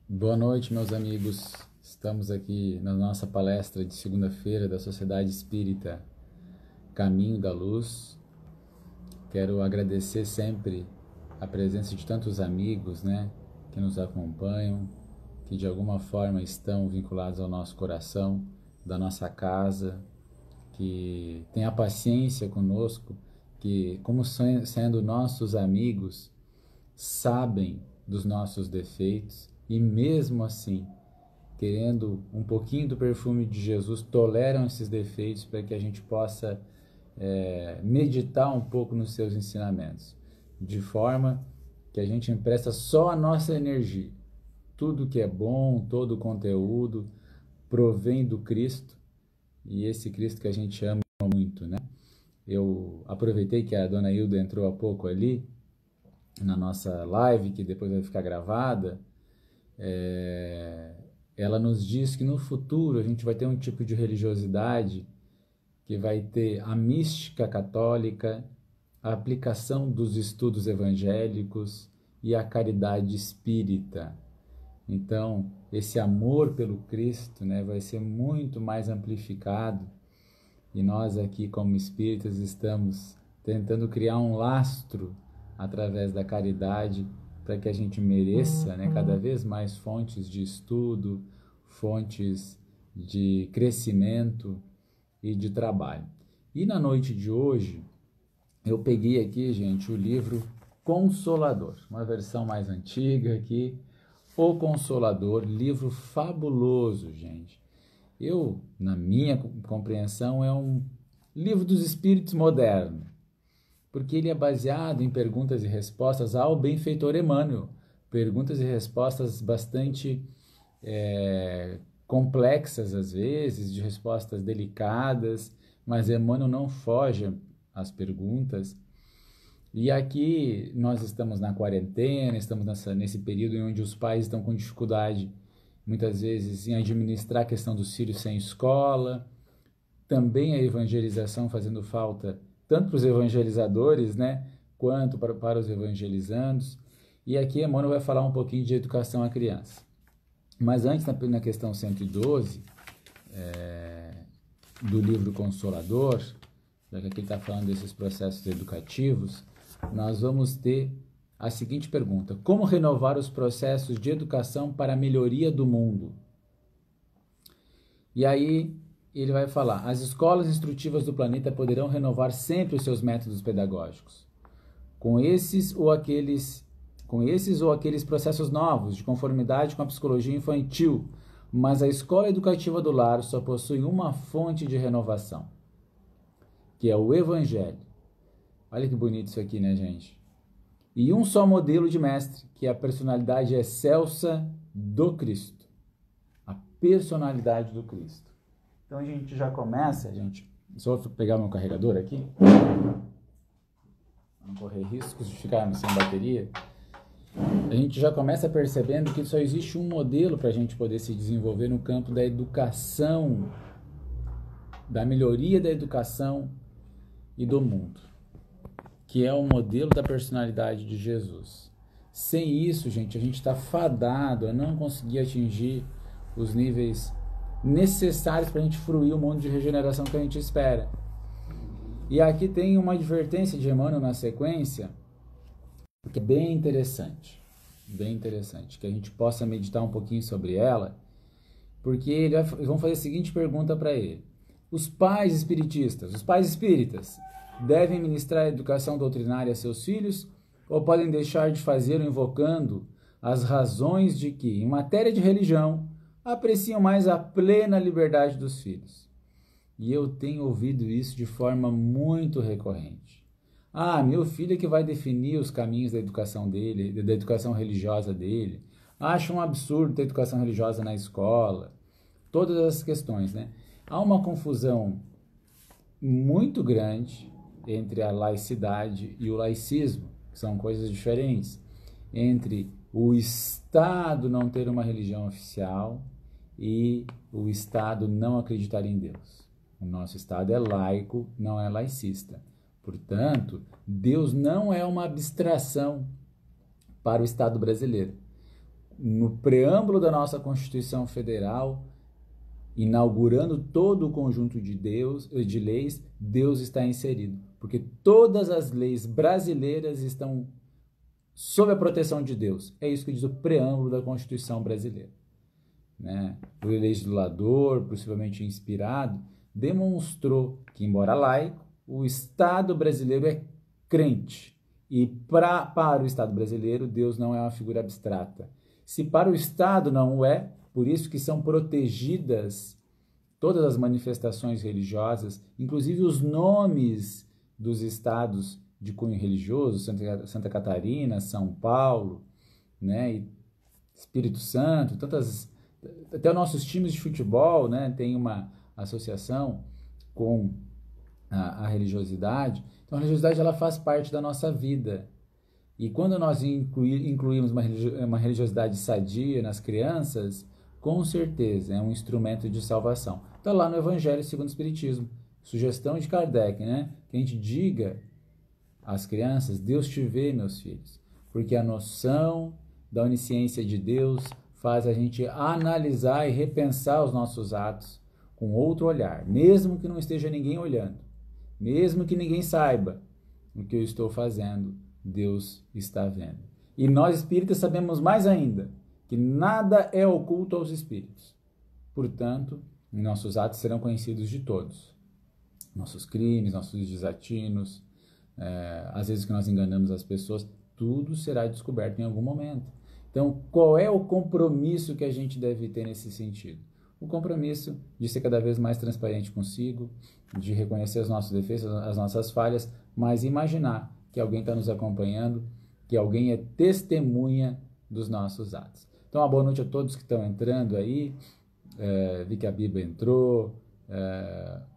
Boa noite, meus amigos. Estamos aqui na nossa palestra de segunda-feira da Sociedade Espírita Caminho da Luz. Quero agradecer sempre a presença de tantos amigos, que nos acompanham, que de alguma forma estão vinculados ao nosso coração, da nossa casa, que têm a paciência conosco, que, como sendo nossos amigos, sabem dos nossos defeitos e mesmo assim, querendo um pouquinho do perfume de Jesus, toleram esses defeitos para que a gente possa meditar um pouco nos seus ensinamentos, de forma que a gente empresta só a nossa energia. Tudo que é bom, todo o conteúdo provém do Cristo, e esse Cristo que a gente ama muito, Eu aproveitei que a dona Hilda entrou há pouco ali, na nossa live, que depois vai ficar gravada. Ela nos diz que no futuro a gente vai ter um tipo de religiosidade que vai ter a mística católica, a aplicação dos estudos evangélicos e a caridade espírita. Então, esse amor pelo Cristo, vai ser muito mais amplificado, e nós aqui como espíritas estamos tentando criar um lastro através da caridade para que a gente mereça, cada vez mais fontes de estudo, fontes de crescimento e de trabalho. E na noite de hoje, eu peguei aqui, gente, o livro Consolador, uma versão mais antiga aqui, O Consolador, livro fabuloso, gente. Na minha compreensão, é um livro dos espíritos moderno, porque ele é baseado em perguntas e respostas ao benfeitor Emmanuel, perguntas e respostas bastante complexas às vezes, de respostas delicadas, mas Emmanuel não foge às perguntas. E aqui nós estamos na quarentena, estamos nesse período em onde os pais estão com dificuldade, muitas vezes, em administrar a questão dos filhos sem escola, também a evangelização fazendo falta, tanto para os evangelizadores, quanto para os evangelizandos. E aqui Emmanuel vai falar um pouquinho de educação à criança. Mas antes, na questão 112, do livro Consolador, já que aqui ele está falando desses processos educativos, nós vamos ter a seguinte pergunta: como renovar os processos de educação para a melhoria do mundo? E aí ele vai falar: as escolas instrutivas do planeta poderão renovar sempre os seus métodos pedagógicos, com esses ou aqueles processos novos, de conformidade com a psicologia infantil, mas a escola educativa do lar só possui uma fonte de renovação, que é o Evangelho. Olha que bonito isso aqui, gente? E um só modelo de mestre, que é a personalidade excelsa do Cristo. A personalidade do Cristo. Então a gente já começa, só vou pegar meu carregador aqui, não correr riscos de ficar sem bateria. A gente já começa percebendo que só existe um modelo para a gente poder se desenvolver no campo da educação, da melhoria da educação e do mundo, que é o modelo da personalidade de Jesus. Sem isso, gente, a gente está fadado a não conseguir atingir os níveis necessários para a gente fruir o mundo de regeneração que a gente espera. E aqui tem uma advertência de Emmanuel na sequência, que é bem interessante, que a gente possa meditar um pouquinho sobre ela, porque eles vão fazer a seguinte pergunta para ele: os pais espíritas, devem ministrar a educação doutrinária a seus filhos ou podem deixar de fazê-lo invocando as razões de que, em matéria de religião, apreciam mais a plena liberdade dos filhos? E eu tenho ouvido isso de forma muito recorrente. Meu filho é que vai definir os caminhos da educação dele, da educação religiosa dele. Acho um absurdo ter educação religiosa na escola. Todas essas questões, Há uma confusão muito grande entre a laicidade e o laicismo, que são coisas diferentes. Entre o Estado não ter uma religião oficial e o Estado não acreditar em Deus. O nosso Estado é laico, não é laicista. Portanto, Deus não é uma abstração para o Estado brasileiro. no preâmbulo da nossa Constituição Federal, inaugurando todo o conjunto de leis, Deus está inserido. Porque todas as leis brasileiras estão sob a proteção de Deus. É isso que diz o preâmbulo da Constituição brasileira. Né? O legislador, possivelmente inspirado, demonstrou que, embora laico, o Estado brasileiro é crente. E para o Estado brasileiro, Deus não é uma figura abstrata. Se para o Estado não é, por isso que são protegidas todas as manifestações religiosas, inclusive os nomes dos estados de cunho religioso, Santa Catarina, São Paulo, né, e Espírito Santo, até os nossos times de futebol, né, tem uma associação com a religiosidade. Então a religiosidade ela faz parte da nossa vida. E quando nós incluímos uma religiosidade sadia nas crianças, com certeza é um instrumento de salvação. Está lá no Evangelho segundo o Espiritismo. Sugestão de Kardec, né? Que a gente diga às crianças: Deus te vê, meus filhos. Porque a noção da onisciência de Deus faz a gente analisar e repensar os nossos atos com outro olhar, mesmo que não esteja ninguém olhando, mesmo que ninguém saiba o que eu estou fazendo, Deus está vendo. E nós espíritas sabemos mais ainda, que nada é oculto aos espíritos. Portanto, nossos atos serão conhecidos de todos. Nossos crimes, nossos desatinos, às vezes que nós enganamos as pessoas, tudo será descoberto em algum momento. Então, qual é o compromisso que a gente deve ter nesse sentido? O compromisso de ser cada vez mais transparente consigo, de reconhecer os nossos defeitos, as nossas falhas, mas imaginar que alguém está nos acompanhando, que alguém é testemunha dos nossos atos. Então, uma boa noite a todos que estão entrando aí. Vi que a Biba entrou,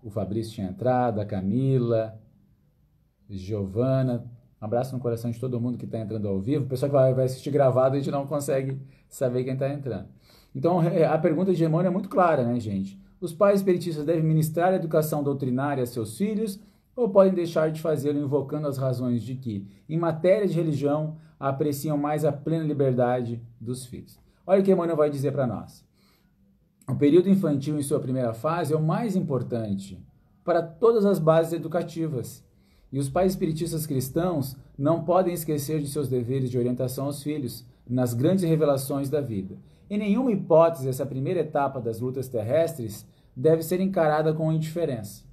o Fabrício tinha entrado, a Camila, Giovana. Um abraço no coração de todo mundo que está entrando ao vivo. O pessoal que vai assistir gravado, a gente não consegue saber quem está entrando. Então, a pergunta de Emmanuel é muito clara, né, gente? Os pais espiritistas devem ministrar a educação doutrinária a seus filhos ou podem deixar de fazê-lo invocando as razões de que, em matéria de religião, apreciam mais a plena liberdade dos filhos? Olha o que Emmanuel vai dizer para nós. O período infantil em sua primeira fase é o mais importante para todas as bases educativas. E os pais espiritistas cristãos não podem esquecer de seus deveres de orientação aos filhos nas grandes revelações da vida. Em nenhuma hipótese, essa primeira etapa das lutas terrestres deve ser encarada com indiferença.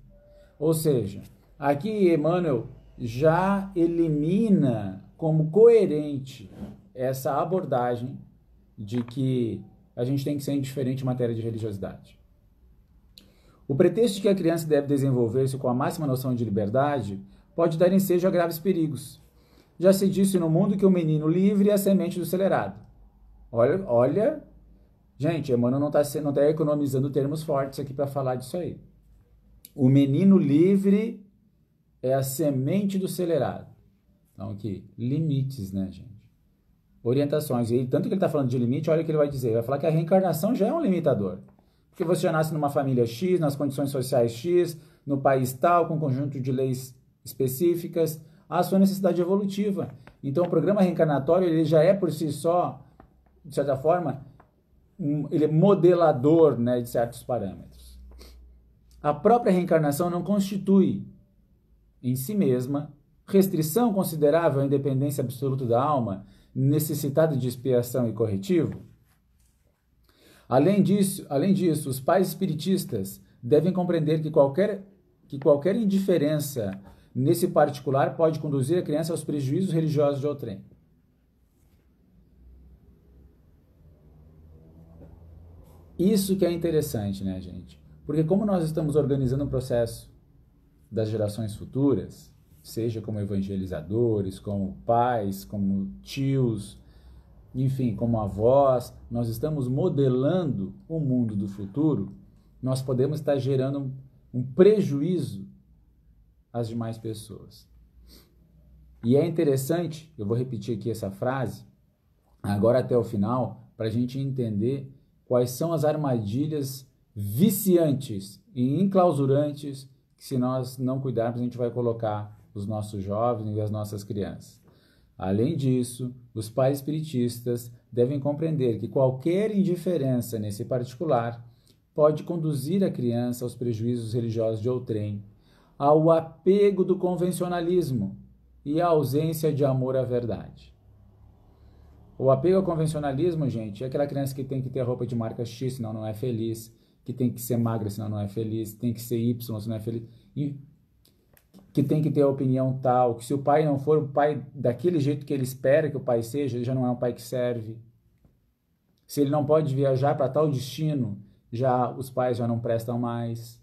Ou seja, aqui Emmanuel já elimina como coerente essa abordagem de que a gente tem que ser indiferente em matéria de religiosidade. O pretexto de que a criança deve desenvolver-se com a máxima noção de liberdade pode dar ensejo a graves perigos. Já se disse no mundo que o menino livre é a semente do celerado. Olha, gente, Emmanuel não está economizando termos fortes aqui para falar disso aí. O menino livre é a semente do celerado. Então aqui, limites, né, gente? Orientações. E tanto que ele está falando de limite, olha o que ele vai dizer. Ele vai falar que a reencarnação já é um limitador. Porque você já nasce numa família X, nas condições sociais X, no país tal, com um conjunto de leis específicas, a sua necessidade evolutiva. Então o programa reencarnatório ele já é por si só, de certa forma, ele é modelador, né, de certos parâmetros. A própria reencarnação não constitui em si mesma restrição considerável à independência absoluta da alma, necessitada de expiação e corretivo. Além disso, os pais espiritistas devem compreender que qualquer indiferença nesse particular pode conduzir a criança aos prejuízos religiosos de outrem. Isso que é interessante, né, gente? Porque como nós estamos organizando um processo das gerações futuras, seja como evangelizadores, como pais, como tios, enfim, como avós, nós estamos modelando o mundo do futuro, nós podemos estar gerando um prejuízo às demais pessoas. E é interessante, eu vou repetir aqui essa frase, agora até o final, para a gente entender quais são as armadilhas viciantes e enclausurantes que, se nós não cuidarmos, a gente vai colocar os nossos jovens e as nossas crianças. Além disso, os pais espiritistas devem compreender que qualquer indiferença nesse particular pode conduzir a criança aos prejuízos religiosos de outrem, ao apego do convencionalismo e à ausência de amor à verdade. O apego ao convencionalismo, gente, é aquela criança que tem que ter roupa de marca X, senão não é feliz, que tem que ser magra, senão não é feliz, tem que ser Y, senão não é feliz, e que tem que ter a opinião tal, que se o pai não for o pai daquele jeito que ele espera que o pai seja, ele já não é um pai que serve. Se ele não pode viajar para tal destino, já os pais já não prestam mais,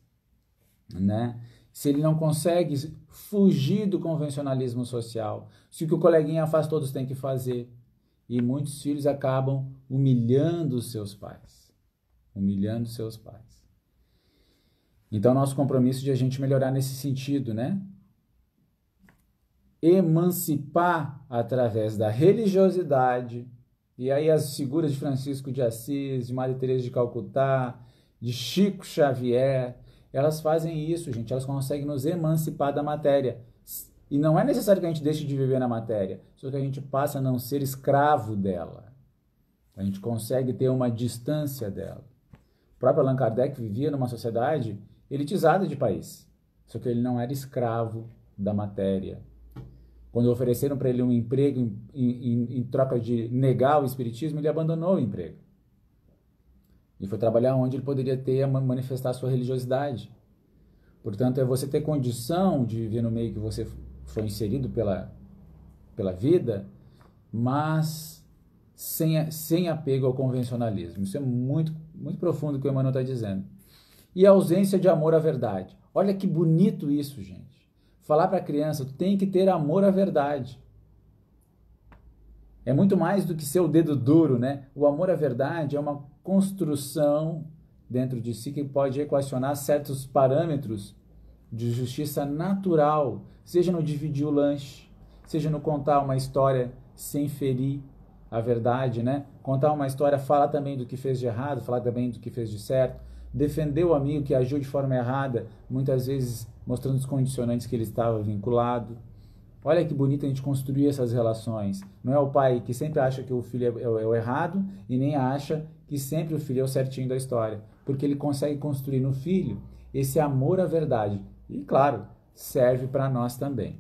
né? Se ele não consegue fugir do convencionalismo social, se o que o coleguinha faz, todos têm que fazer. E muitos filhos acabam humilhando os seus pais. Humilhando os seus pais. Então, nosso compromisso de a gente melhorar nesse sentido, né? Emancipar através da religiosidade. E aí as figuras de Francisco de Assis, de Madre Teresa de Calcutá, de Chico Xavier, elas fazem isso, gente. Elas conseguem nos emancipar da matéria. E não é necessário que a gente deixe de viver na matéria, só que a gente passa a não ser escravo dela. A gente consegue ter uma distância dela. O próprio Allan Kardec vivia numa sociedade elitizada de país, só que ele não era escravo da matéria. Quando ofereceram para ele um emprego em troca de negar o espiritismo, ele abandonou o emprego. E foi trabalhar onde ele poderia manifestar a sua religiosidade. Portanto, é você ter condição de viver no meio que você foi inserido pela vida, mas sem apego ao convencionalismo. Isso é muito, muito profundo o que o Emmanuel está dizendo. E a ausência de amor à verdade. Olha que bonito isso, gente. Falar para a criança, tu tem que ter amor à verdade. É muito mais do que ser o dedo duro, né? O amor à verdade é uma construção dentro de si que pode equacionar certos parâmetros de justiça natural, seja no dividir o lanche, seja no contar uma história sem ferir a verdade, né? Contar uma história fala também do que fez de errado, fala também do que fez de certo, defender o amigo que agiu de forma errada, muitas vezes mostrando os condicionantes que ele estava vinculado. Olha que bonito a gente construir essas relações. Não é o pai que sempre acha que o filho é o errado e nem acha que sempre o filho é o certinho da história, porque ele consegue construir no filho esse amor à verdade. E, claro, serve para nós também.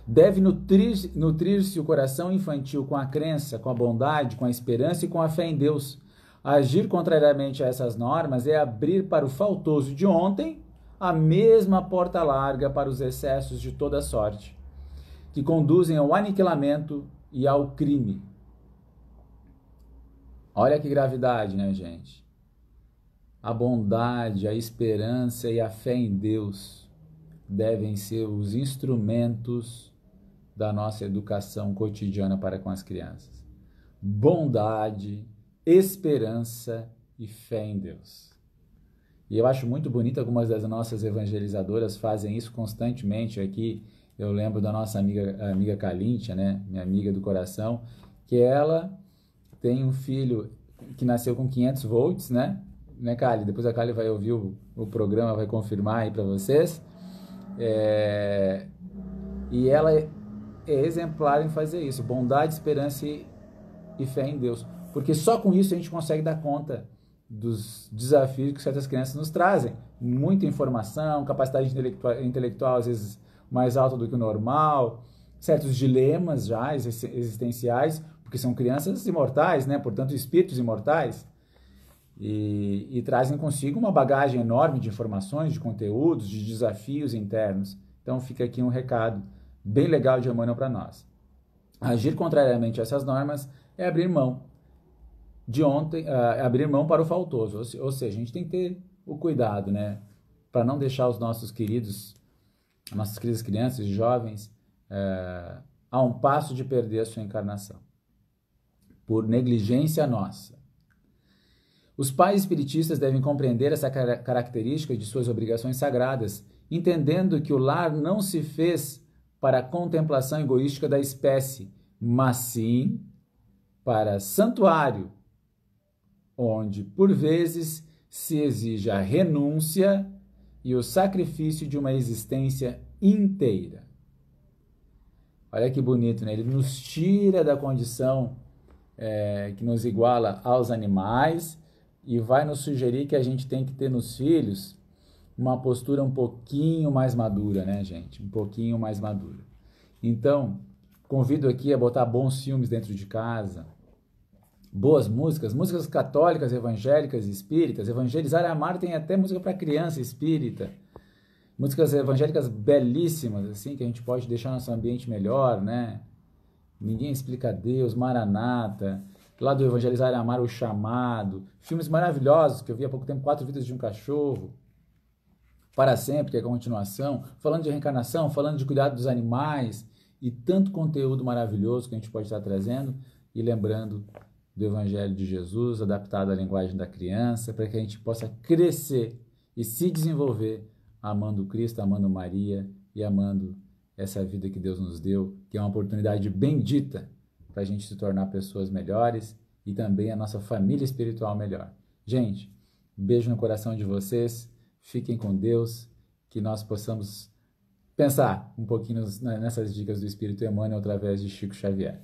Deve nutrir-se o coração infantil com a crença, com a bondade, com a esperança e com a fé em Deus. Agir contrariamente a essas normas é abrir para o faltoso de ontem a mesma porta larga para os excessos de toda sorte, que conduzem ao aniquilamento e ao crime. Olha que gravidade, né, gente? A bondade, a esperança e a fé em Deus devem ser os instrumentos da nossa educação cotidiana para com as crianças. Bondade, esperança e fé em Deus. E eu acho muito bonito, algumas das nossas evangelizadoras fazem isso constantemente. Aqui eu lembro da nossa amiga Kalíntia, né? Minha amiga do coração, que ela tem um filho que nasceu com 500 volts, né, Kali? Depois a Kali vai ouvir o programa, vai confirmar aí para vocês. E ela é exemplar em fazer isso, bondade, esperança e fé em Deus. Porque só com isso a gente consegue dar conta dos desafios que certas crianças nos trazem. Muita informação, capacidade intelectual às vezes mais alta do que o normal, certos dilemas já existenciais, porque são crianças imortais, né? Portanto, espíritos imortais, e trazem consigo uma bagagem enorme de informações, de conteúdos, de desafios internos. Então fica aqui um recado bem legal de Emmanuel para nós. Agir contrariamente a essas normas é abrir mão abrir mão para o faltoso, ou seja, a gente tem que ter o cuidado, né, para não deixar os nossos queridos, nossas queridas crianças e jovens a um passo de perder a sua encarnação, por negligência nossa. Os pais espiritistas devem compreender essa característica de suas obrigações sagradas, entendendo que o lar não se fez para a contemplação egoística da espécie, mas sim para santuário, onde, por vezes, se exige a renúncia e o sacrifício de uma existência inteira. Olha que bonito, né? Ele nos tira da condição que nos iguala aos animais e vai nos sugerir que a gente tem que ter nos filhos uma postura um pouquinho mais madura, né, gente? Um pouquinho mais madura. Então, convido aqui a botar bons filmes dentro de casa, boas músicas, músicas católicas, evangélicas, espíritas. Evangelizar é Amar tem até música para criança espírita. Músicas evangélicas belíssimas, assim, que a gente pode deixar nosso ambiente melhor, né? Ninguém Explica Deus, Maranata, lá do Evangelizar é Amar, O Chamado. Filmes maravilhosos, que eu vi há pouco tempo, 4 Vidas de um Cachorro. Para Sempre, que é a continuação. Falando de reencarnação, falando de cuidado dos animais. E tanto conteúdo maravilhoso que a gente pode estar trazendo. E lembrando do Evangelho de Jesus, adaptado à linguagem da criança, para que a gente possa crescer e se desenvolver amando Cristo, amando Maria e amando essa vida que Deus nos deu, que é uma oportunidade bendita para a gente se tornar pessoas melhores e também a nossa família espiritual melhor. Gente, beijo no coração de vocês, fiquem com Deus, que nós possamos pensar um pouquinho nessas dicas do Espírito Emmanuel através de Chico Xavier.